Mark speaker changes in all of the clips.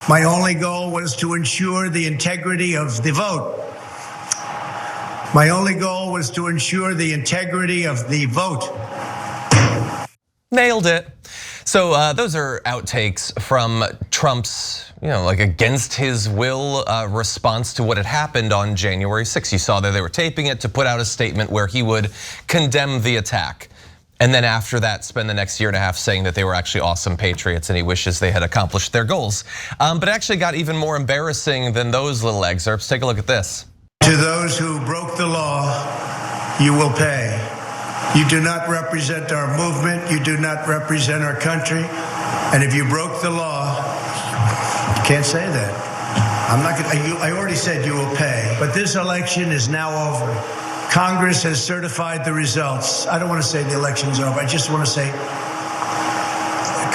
Speaker 1: My only goal was to ensure the integrity of the vote. My only goal was to ensure the integrity of the vote.
Speaker 2: Nailed it. So those are outtakes from Trump's, like against his will response to what had happened on January 6th. You saw that they were taping it to put out a statement where he would condemn the attack. And then after that, spend the next year and a half saying that they were actually awesome patriots and he wishes they had accomplished their goals. But it actually got even more embarrassing than those little excerpts. Take a look at this.
Speaker 1: To those who broke the law, you will pay. You do not represent our movement. You do not represent our country. And if you broke the law, you can't say that. I'm not gonna, I already said you will pay. But this election is now over. Congress has certified the results. I don't want to say the election's over. I just want to say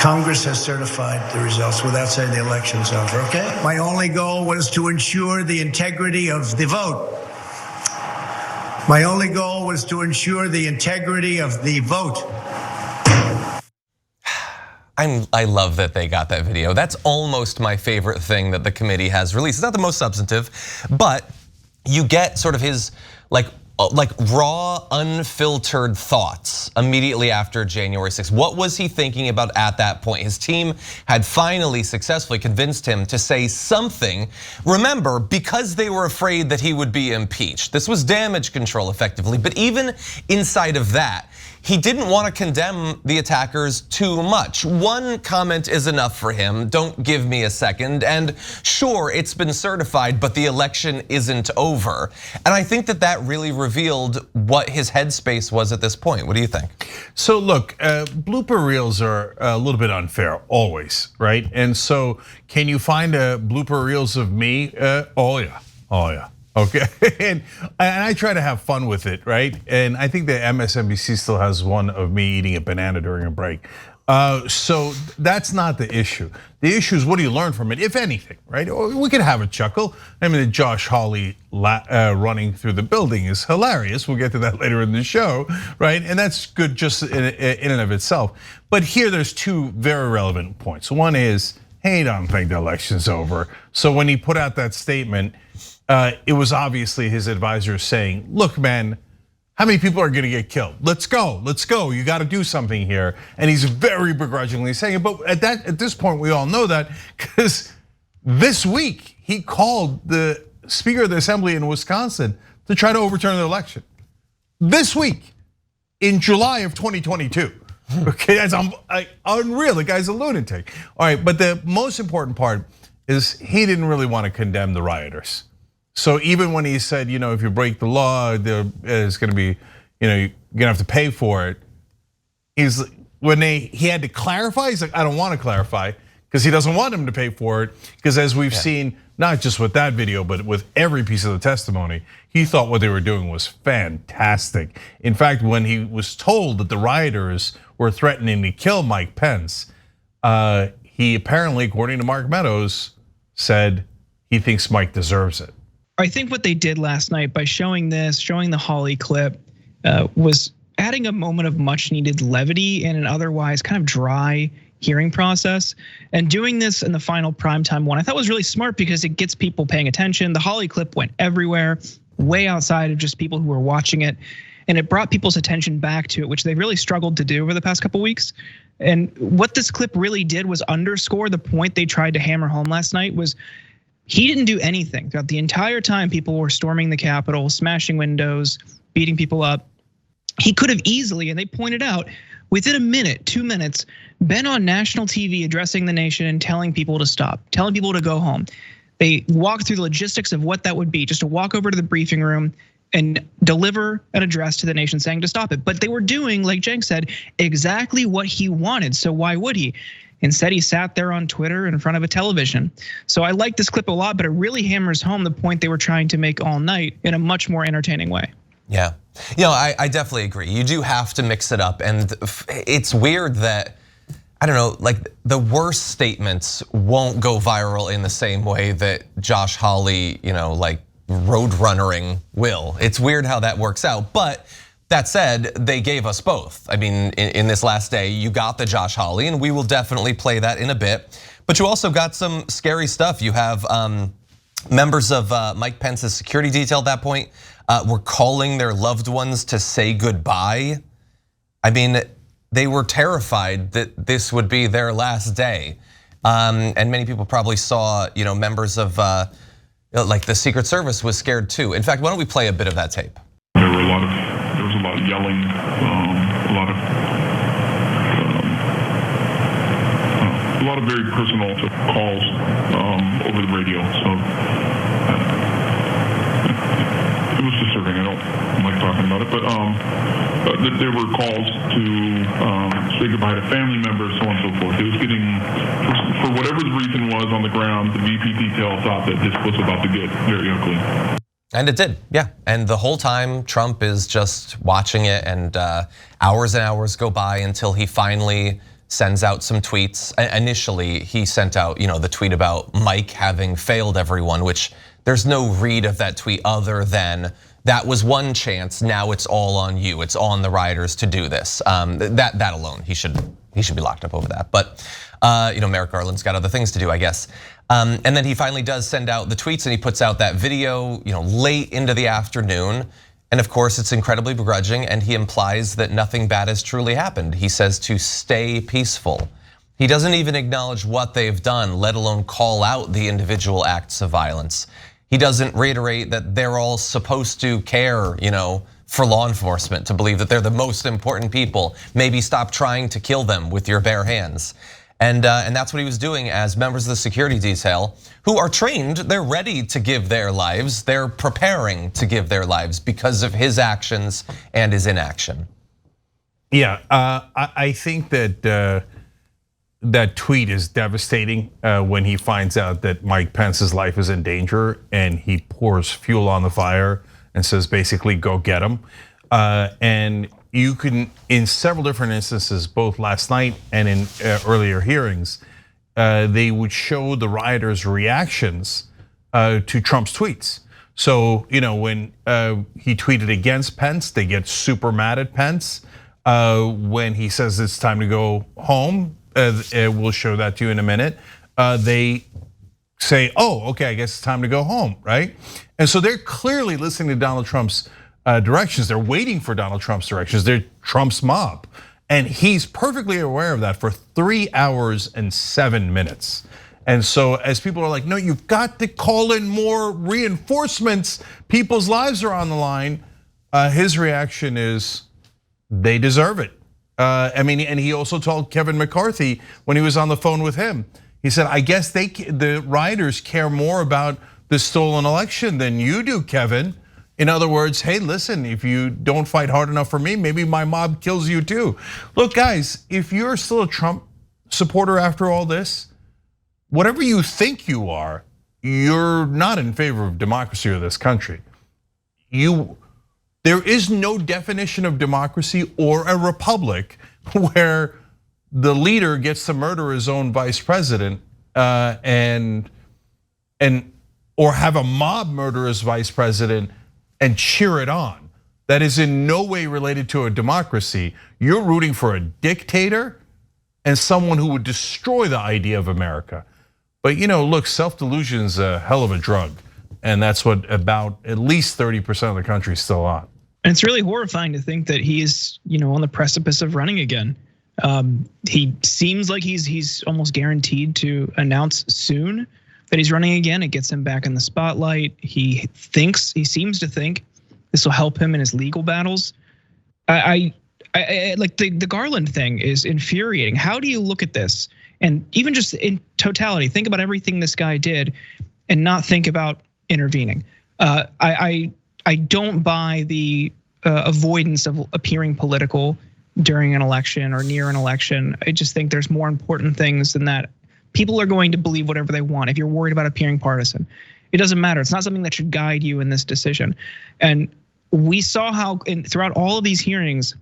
Speaker 1: Congress has certified the results without saying the election's over, okay? My only goal was to ensure the integrity of the vote. My only goal was to ensure the integrity of the vote.
Speaker 2: I love that they got that video. That's almost my favorite thing that the committee has released. It's not the most substantive, but you get sort of his like raw, unfiltered thoughts immediately after January 6th. What was he thinking about at that point? His team had finally successfully convinced him to say something. Remember, because they were afraid that he would be impeached. This was damage control effectively, but even inside of that, he didn't want to condemn the attackers too much. One comment is enough for him, don't give me a second. And sure, it's been certified, but the election isn't over. And I think that that really revealed what his headspace was at this point. What do you think?
Speaker 3: So look, blooper reels are a little bit unfair, always, right? And so can you find blooper reels of me? Oh yeah. Okay, and I try to have fun with it, right? And I think that MSNBC still has one of me eating a banana during a break. So that's not the issue. The issue is what do you learn from it, if anything, right? We could have a chuckle. I mean, the Josh Hawley running through the building is hilarious. We'll get to that later in the show, right? And that's good just in and of itself. But here there's two very relevant points. One is, hey, I don't think the election's over. So when he put out that statement, it was obviously his advisor saying, look, man, how many people are gonna get killed? Let's go, you gotta do something here. And he's very begrudgingly saying it, but at this point, we all know that because this week, he called the Speaker of the Assembly in Wisconsin to try to overturn the election. This week, in July of 2022. Okay, that's unreal, the guy's a lunatic. All right, but the most important part is he didn't really want to condemn the rioters. So even when he said, if you break the law, there's going to be, you're going to have to pay for it. He had to clarify, he's like, I don't want to clarify because he doesn't want him to pay for it. Because as we've seen, not just with that video, but with every piece of the testimony, he thought what they were doing was fantastic. In fact, when he was told that the rioters were threatening to kill Mike Pence, he apparently, according to Mark Meadows, said he thinks Mike deserves it.
Speaker 4: I think what they did last night by showing the Hawley clip, was adding a moment of much needed levity in an otherwise kind of dry hearing process. And doing this in the final primetime one, I thought was really smart because it gets people paying attention. The Hawley clip went everywhere, way outside of just people who were watching it. And it brought people's attention back to it, which they really struggled to do over the past couple weeks. And what this clip really did was underscore the point they tried to hammer home last night was he didn't do anything throughout the entire time people were storming the Capitol, smashing windows, beating people up. He could have easily, and they pointed out, within a minute, 2 minutes, been on national TV addressing the nation and telling people to stop, telling people to go home. They walked through the logistics of what that would be, just to walk over to the briefing room and deliver an address to the nation saying to stop it. But they were doing, like Cenk said, exactly what he wanted. So why would he? Instead, he sat there on Twitter in front of a television. So I like this clip a lot, but it really hammers home the point they were trying to make all night in a much more entertaining way.
Speaker 2: Yeah, I definitely agree. You do have to mix it up, and it's weird that, I don't know, like the worst statements won't go viral in the same way that Josh Hawley, like road runnering will. It's weird how that works out, but That said, they gave us both. I mean, in this last day, you got the Josh Hawley, and we will definitely play that in a bit. But you also got some scary stuff. You have members of Mike Pence's security detail at that point were calling their loved ones to say goodbye. I mean, they were terrified that this would be their last day. And many people probably saw, members of like the Secret Service was scared too. In fact, why don't we play a bit of that tape?
Speaker 5: There was a lot of yelling, a lot of very personal calls over the radio. So it was disturbing. I don't like talking about it, but there were calls to say goodbye to family members, so on and so forth. It was getting, for whatever the reason was on the ground, the VP detail thought that this was about to get very ugly.
Speaker 2: And it did, yeah. And the whole time, Trump is just watching it, and hours and hours go by until he finally sends out some tweets. Initially, he sent out, the tweet about Mike having failed everyone, which there's no read of that tweet other than that was one chance. Now it's all on you. It's on the rioters to do this. That alone, he should be locked up over that. But Merrick Garland's got other things to do, I guess. And then he finally does send out the tweets, and he puts out that video, late into the afternoon. And of course, it's incredibly begrudging, and he implies that nothing bad has truly happened. He says to stay peaceful. He doesn't even acknowledge what they've done, let alone call out the individual acts of violence. He doesn't reiterate that they're all supposed to care, for law enforcement, to believe that they're the most important people. Maybe stop trying to kill them with your bare hands. And that's what he was doing as members of the security detail who are trained, they're ready to give their lives, they're preparing to give their lives because of his actions and his inaction.
Speaker 3: Yeah, I think that that tweet is devastating when he finds out that Mike Pence's life is in danger, and he pours fuel on the fire and says basically go get him. And you can, in several different instances, both last night and in earlier hearings, they would show the rioters' reactions to Trump's tweets. So when he tweeted against Pence, they get super mad at Pence. When he says it's time to go home, we'll show that to you in a minute. They say, oh, okay, I guess it's time to go home, right? And so they're clearly listening to Donald Trump's directions. They're waiting for Donald Trump's directions. They're Trump's mob. And he's perfectly aware of that for 3 hours and 7 minutes. And so as people are like, no, you've got to call in more reinforcements. People's lives are on the line. His reaction is, they deserve it. And he also told Kevin McCarthy when he was on the phone with him, he said, I guess the rioters care more about the stolen election than you do, Kevin. In other words, hey, listen, if you don't fight hard enough for me, maybe my mob kills you too. Look, guys, if you're still a Trump supporter after all this, whatever you think you are, you're not in favor of democracy or this country. There is no definition of democracy or a republic where the leader gets to murder his own vice president or have a mob murder his vice president and cheer it on. That is in no way related to a democracy. You're rooting for a dictator and someone who would destroy the idea of America. But look, self-delusion is a hell of a drug. And that's what about at least 30% of the country is still on.
Speaker 4: And it's really horrifying to think that he is, on the precipice of running again. He seems like he's almost guaranteed to announce soon that he's running again. It gets him back in the spotlight. He seems to think this will help him in his legal battles. I like the Garland thing is infuriating. How do you look at this and even just in totality, think about everything this guy did and not think about intervening? I don't buy the avoidance of appearing political during an election or near an election. I just think there's more important things than that. People are going to believe whatever they want. If you're worried about appearing partisan, it doesn't matter. It's not something that should guide you in this decision. And we saw how throughout all of these hearings,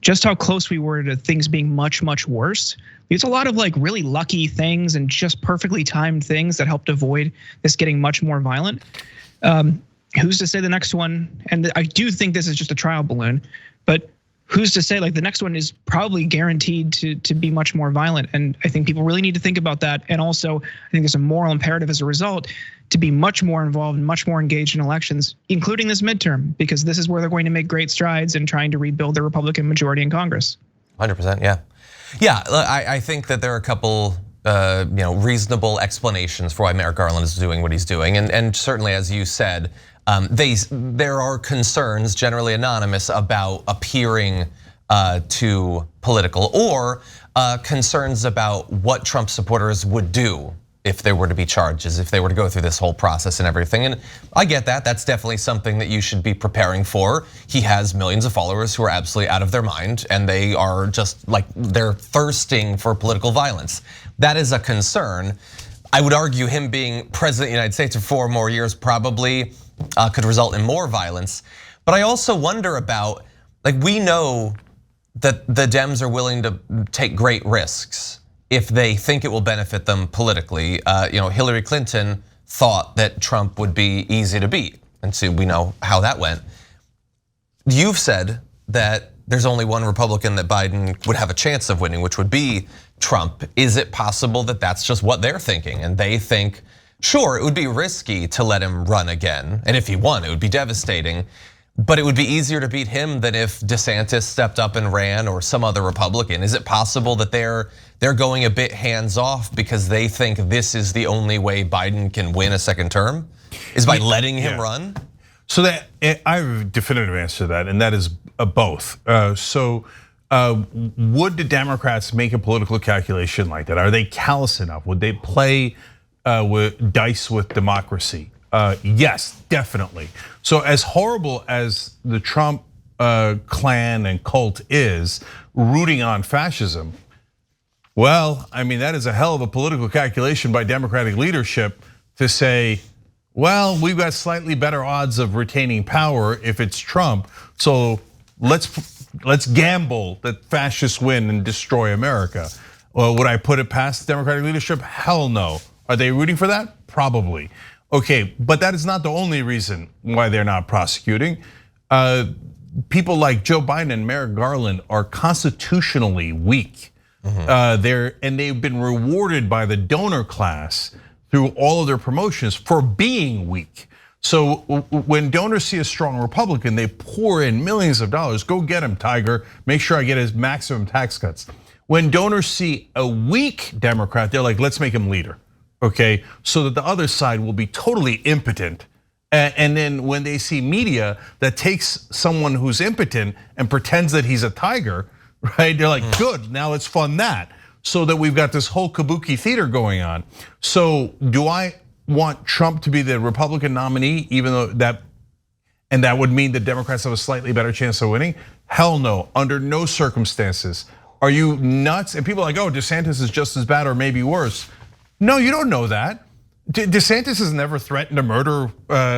Speaker 4: just how close we were to things being much, much worse. There's a lot of really lucky things and just perfectly timed things that helped avoid this getting much more violent. who's to say the next one? And I do think this is just a trial balloon, but who's to say like the next one is probably guaranteed to be much more violent? And I think people really need to think about that. And also, I think there's a moral imperative as a result to be much more involved and much more engaged in elections, including this midterm, because this is where they're going to make great strides in trying to rebuild the Republican majority in Congress.
Speaker 2: 100%, yeah. Yeah, I think that there are a couple reasonable explanations for why Merrick Garland is doing what he's doing. And certainly, as you said, there are concerns, generally anonymous, about appearing too political, or concerns about what Trump supporters would do if there were to be charges, if they were to go through this whole process and everything. And I get that, that's definitely something that you should be preparing for. He has millions of followers who are absolutely out of their mind, and they are just like, they're thirsting for political violence. That is a concern. I would argue him being president of the United States for 4 more years probably could result in more violence. But I also wonder about, like, we know that the Dems are willing to take great risks if they think it will benefit them politically. Hillary Clinton thought that Trump would be easy to beat, and so we know how that went. You've said that there's only one Republican that Biden would have a chance of winning, which would be Trump. Is it possible that that's just what they're thinking, and they think, sure, it would be risky to let him run again, and if he won, it would be devastating, but it would be easier to beat him than if DeSantis stepped up and ran, or some other Republican? Is it possible that they're going a bit hands off because they think this is the only way Biden can win a second term, is by letting him run?
Speaker 3: So that I have a definitive answer to that, and that is both. Would the Democrats make a political calculation like that? Are they callous enough? Would they play with dice with democracy? Yes, definitely. So as horrible as the Trump clan and cult is rooting on fascism, well, I mean, that is a hell of a political calculation by Democratic leadership to say, well, we've got slightly better odds of retaining power if it's Trump, so let's gamble that fascists win and destroy America. Well, would I put it past Democratic leadership? Hell no. Are they rooting for that? Probably. Okay, but that is not the only reason why they're not prosecuting. People like Joe Biden and Merrick Garland are constitutionally weak. They've been rewarded by the donor class through all of their promotions for being weak. So when donors see a strong Republican, they pour in millions of dollars. Go get him, Tiger. Make sure I get his maximum tax cuts. When donors see a weak Democrat, they're like, let's make him leader. Okay, so that the other side will be totally impotent. And then when they see media that takes someone who's impotent and pretends that he's a tiger, right? They're like, good, now let's fund that. So that we've got this whole kabuki theater going on. So do I want Trump to be the Republican nominee, even though that would mean the Democrats have a slightly better chance of winning? Hell no, under no circumstances. Are you nuts? And people are like, oh, DeSantis is just as bad or maybe worse. No, you don't know that. DeSantis has never threatened to murder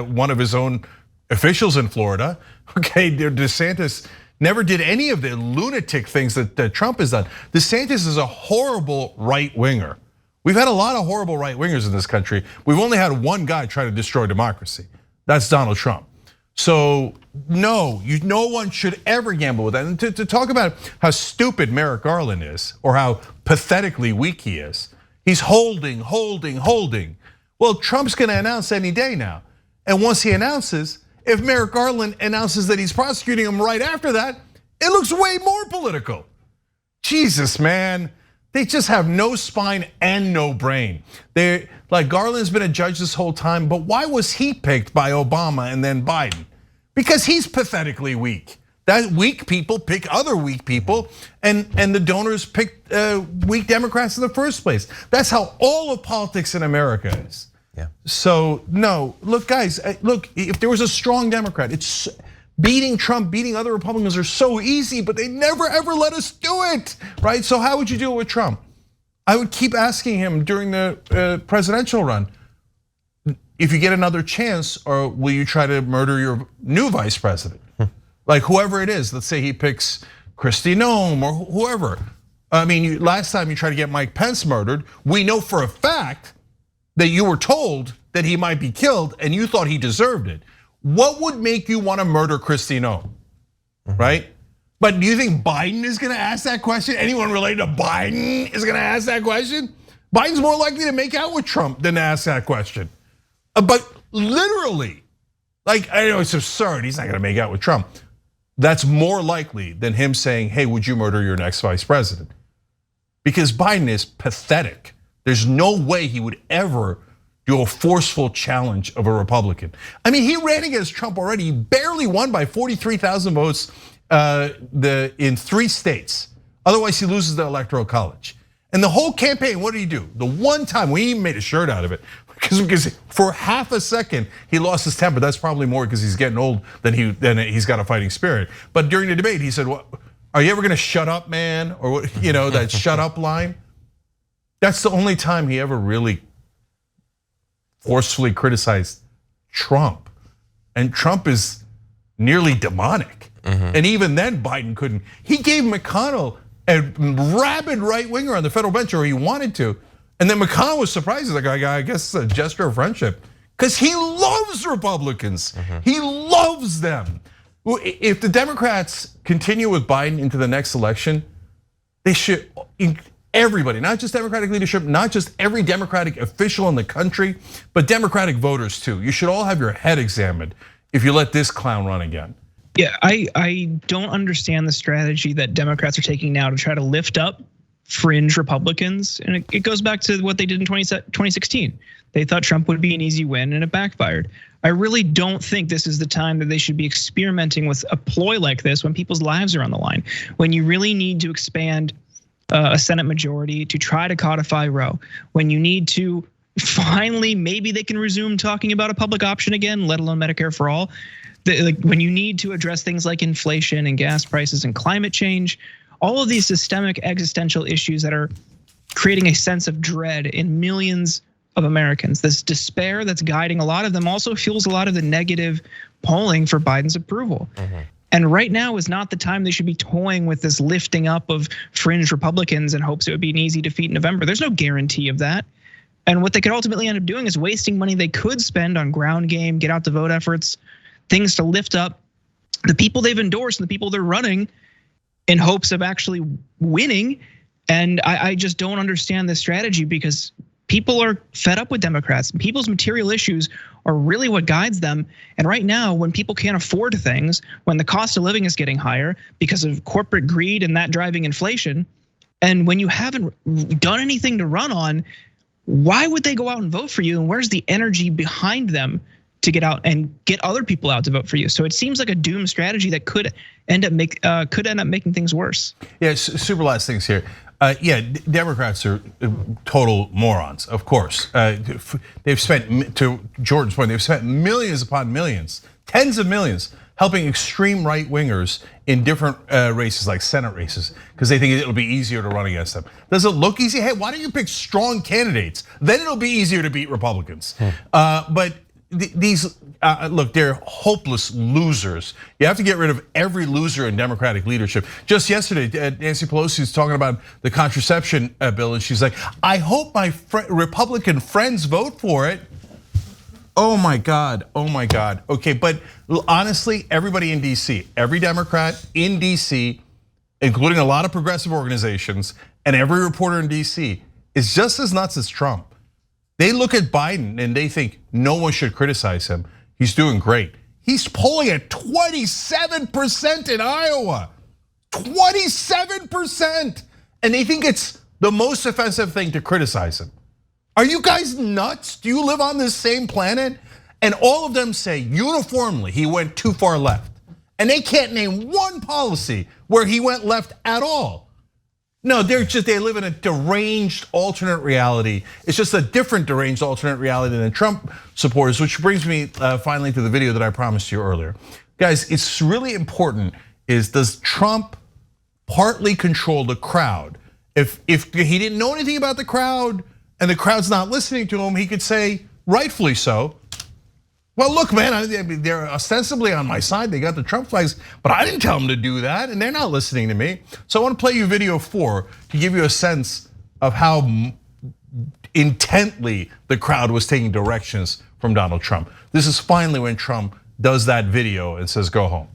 Speaker 3: one of his own officials in Florida. Okay, DeSantis never did any of the lunatic things that Trump has done. DeSantis is a horrible right winger. We've had a lot of horrible right wingers in this country. We've only had one guy try to destroy democracy. That's Donald Trump. So no, no one should ever gamble with that. And to talk about how stupid Merrick Garland is, or how pathetically weak he is, he's holding. Well, Trump's gonna announce any day now. And once he announces, if Merrick Garland announces that he's prosecuting him right after that, it looks way more political. Jesus, man. They just have no spine and no brain. They're like, Garland's been a judge this whole time, but why was he picked by Obama and then Biden? Because he's pathetically weak. That weak people pick other weak people, and the donors pick weak Democrats in the first place. That's how all of politics in America is.
Speaker 2: Yeah.
Speaker 3: So no, look, guys, look, if there was a strong Democrat, it's beating Trump, beating other Republicans are so easy, but they never ever let us do it, right? So how would you do it with Trump? I would keep asking him during the presidential run, if you get another chance, or will you try to murder your new vice president? Like whoever it is, let's say he picks Kristi Noem or whoever. I mean, last time you tried to get Mike Pence murdered, we know for a fact that you were told that he might be killed and you thought he deserved it. what would make you want to murder Kristi Noem, right? But do you think Biden is going to ask that question? Anyone related to Biden is going to ask that question? Biden's more likely to make out with Trump than to ask that question. But literally, like, I know it's absurd, he's not going to make out with Trump. That's more likely than him saying, hey, would you murder your next vice president? Because Biden is pathetic. There's no way he would ever do a forceful challenge of a Republican. I mean, he ran against Trump already. He barely won by 43,000 votes in 3 states. Otherwise, he loses the Electoral College. And the whole campaign, what did he do? The one time, we even made a shirt out of it, because for half a second, he lost his temper. That's probably more because he's getting old than he's got a fighting spirit. But during the debate, he said, "What? Are you ever gonna shut up, man?" Or what, that shut up line. That's the only time he ever really forcefully criticized Trump. And Trump is nearly demonic. And even then, Biden couldn't. He gave McConnell a rabid right winger on the federal bench, or he wanted to. And then McConnell was surprised. He's like, I guess it's a gesture of friendship. Because he loves Republicans. He loves them. If the Democrats continue with Biden into the next election, they should, everybody, not just Democratic leadership, not just every Democratic official in the country, but Democratic voters too. You should all have your head examined if you let this clown run again.
Speaker 4: Yeah, I don't understand the strategy that Democrats are taking now to try to lift up fringe Republicans. And it goes back to what they did in 2016. They thought Trump would be an easy win and it backfired. I really don't think this is the time that they should be experimenting with a ploy like this when people's lives are on the line. When you really need to expand a Senate majority to try to codify Roe. When you need to finally, maybe they can resume talking about a public option again, let alone Medicare for all. When you need to address things like inflation and gas prices and climate change, all of these systemic existential issues that are creating a sense of dread in millions of Americans. This despair that's guiding a lot of them also fuels a lot of the negative polling for Biden's approval. And right now is not the time they should be toying with this lifting up of fringe Republicans in hopes it would be an easy defeat in November. There's no guarantee of that. And what they could ultimately end up doing is wasting money they could spend on ground game, get out the vote efforts, things to lift up the people they've endorsed and the people they're running in hopes of actually winning. And I just don't understand this strategy because people are fed up with Democrats. People's material issues are really what guides them. And right now, when people can't afford things, when the cost of living is getting higher because of corporate greed and that driving inflation, and when you haven't done anything to run on, why would they go out and vote for you? And where's the energy behind them to get out and get other people out to vote for you? So it seems like a doom strategy that could end up making things worse.
Speaker 3: Yeah, super last things here. Yeah, Democrats are total morons, of course. They've spent, to Jordan's point, they've spent millions upon millions, tens of millions, helping extreme right wingers in different races, like Senate races, because they think it'll be easier to run against them. Does it look easy? Hey, why don't you pick strong candidates? Then it'll be easier to beat Republicans. But these, look, they're hopeless losers. You have to get rid of every loser in Democratic leadership. Just yesterday, Nancy Pelosi was talking about the contraception bill, and she's like, I hope my Republican friends vote for it. Oh my God, oh my God. Okay, but honestly, everybody in DC, every Democrat in DC, including a lot of progressive organizations, and every reporter in DC is just as nuts as Trump. They look at Biden and they think no one should criticize him. He's doing great. He's polling at 27% in Iowa. 27%. And they think it's the most offensive thing to criticize him. Are you guys nuts? Do you live on this same planet? And all of them say uniformly he went too far left. And they can't name one policy where he went left at all. No, they live in a deranged alternate reality. It's just a different deranged alternate reality than Trump supporters, which brings me finally to the video that I promised you earlier. Guys, it's really important does Trump partly control the crowd? If he didn't know anything about the crowd and the crowd's not listening to him, he could say, rightfully so, well, look, man, they're ostensibly on my side. They got the Trump flags, but I didn't tell them to do that, and they're not listening to me. So I want to play you video 4 to give you a sense of how intently the crowd was taking directions from Donald Trump. This is finally when Trump does that video and says, go home.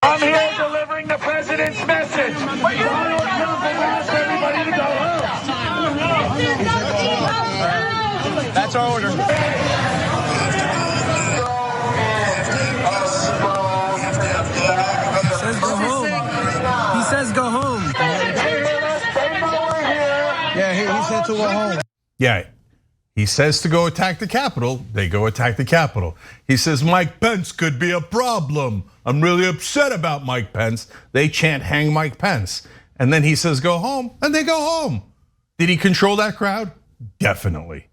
Speaker 6: I'm here delivering the president's message. Donald Trump has asked everybody to go home.
Speaker 7: That's our order. He says go home. Yeah, he said to go home.
Speaker 3: Yeah, he says to go attack the Capitol. They go attack the Capitol. He says Mike Pence could be a problem. I'm really upset about Mike Pence. They chant hang Mike Pence. And then he says go home, and they go home. Did he control that crowd? Definitely.